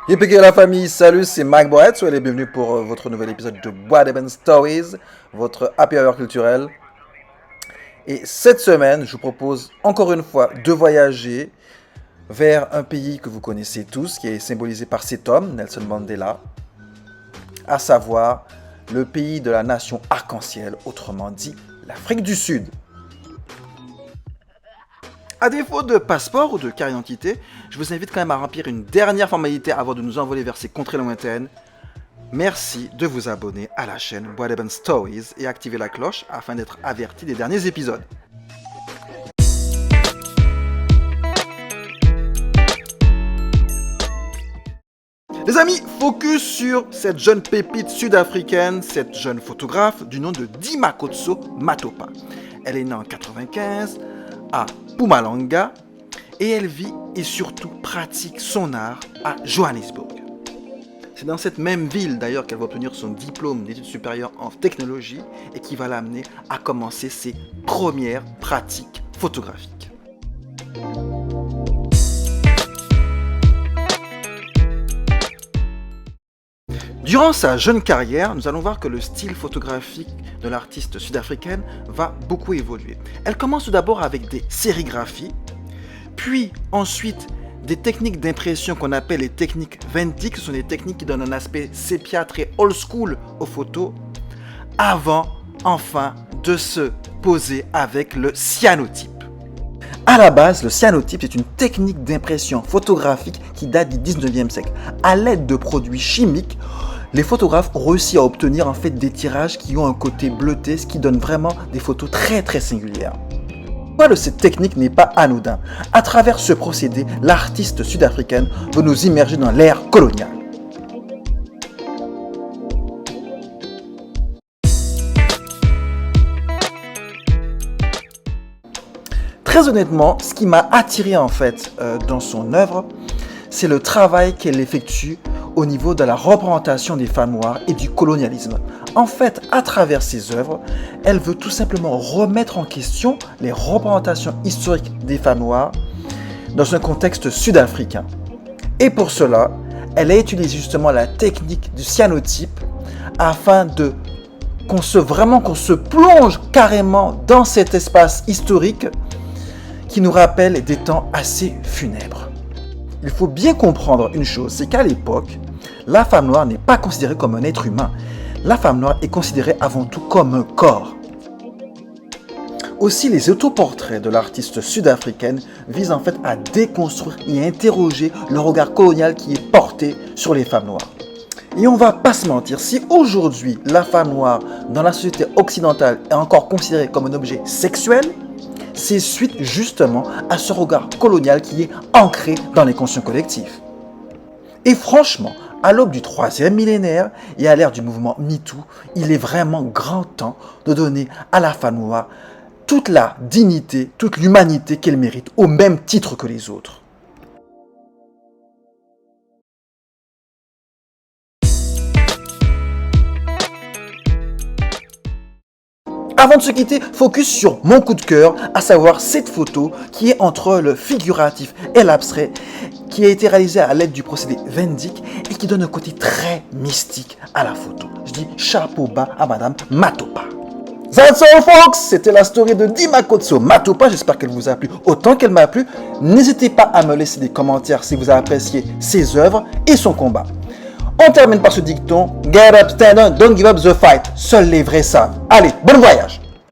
Yippee la famille, salut, c'est Mike Boret, soyez les bienvenus pour votre nouvel épisode de Bois Eben Stories, votre happy hour culturel. Et cette semaine, je vous propose encore une fois de voyager vers un pays que vous connaissez tous, qui est symbolisé par cet homme, Nelson Mandela, à savoir le pays de la nation arc-en-ciel, autrement dit l'Afrique du Sud. À défaut de passeport ou de carte d'identité, je vous invite quand même à remplir une dernière formalité avant de nous envoler vers ces contrées lointaines. Merci de vous abonner à la chaîne Bois Eben Stories et activer la cloche afin d'être averti des derniers épisodes. Les amis, focus sur cette jeune pépite sud-africaine, cette jeune photographe du nom de Dimakotso Matopa. Elle est née en 1995 à Mpumalanga et elle vit et surtout pratique son art à Johannesburg. C'est dans cette même ville d'ailleurs qu'elle va obtenir son diplôme d'études supérieures en technologie et qui va l'amener à commencer ses premières pratiques photographiques. Durant sa jeune carrière, nous allons voir que le style photographique de l'artiste sud-africaine va beaucoup évoluer. Elle commence tout d'abord avec des sérigraphies, puis ensuite des techniques d'impression qu'on appelle les techniques Ventic. Ce sont des techniques qui donnent un aspect sépia très old school aux photos, avant enfin de se poser avec le cyanotype. À la base, le cyanotype est une technique d'impression photographique qui date du 19e siècle. À l'aide de produits chimiques, les photographes ont réussi à obtenir en fait des tirages qui ont un côté bleuté, ce qui donne vraiment des photos très singulières. Le choix de cette technique n'est pas anodin. À travers ce procédé, l'artiste sud-africaine veut nous immerger dans l'ère coloniale. Très honnêtement, ce qui m'a attiré en fait dans son œuvre, c'est le travail qu'elle effectue au niveau de la représentation des femmes noires et du colonialisme. En fait, à travers ses œuvres, elle veut tout simplement remettre en question les représentations historiques des femmes noires dans un contexte sud-africain. Et pour cela, elle a utilisé justement la technique du cyanotype afin qu'on se plonge carrément dans cet espace historique qui nous rappelle des temps assez funèbres. Il faut bien comprendre une chose, c'est qu'à l'époque, la femme noire n'est pas considérée comme un être humain. La femme noire est considérée avant tout comme un corps. Aussi, les autoportraits de l'artiste sud-africaine visent en fait à déconstruire et à interroger le regard colonial qui est porté sur les femmes noires. Et on va pas se mentir, si aujourd'hui la femme noire dans la société occidentale est encore considérée comme un objet sexuel, c'est suite justement à ce regard colonial qui est ancré dans les consciences collectives. Et franchement, à l'aube du 3e millénaire et à l'ère du mouvement MeToo, il est vraiment grand temps de donner à la femme noire toute la dignité, toute l'humanité qu'elle mérite, au même titre que les autres. Avant de se quitter, focus sur mon coup de cœur, à savoir cette photo qui est entre le figuratif et l'abstrait, qui a été réalisée à l'aide du procédé Ventic et qui donne un côté très mystique à la photo. Je dis chapeau bas à Madame Matopa. That's all folks, c'était la story de Dimakotso Matopa, j'espère qu'elle vous a plu autant qu'elle m'a plu. N'hésitez pas à me laisser des commentaires si vous avez apprécié ses œuvres et son combat. On termine par ce dicton, get up, stand up, don't give up the fight. Seuls les vrais savent. Allez, bon voyage!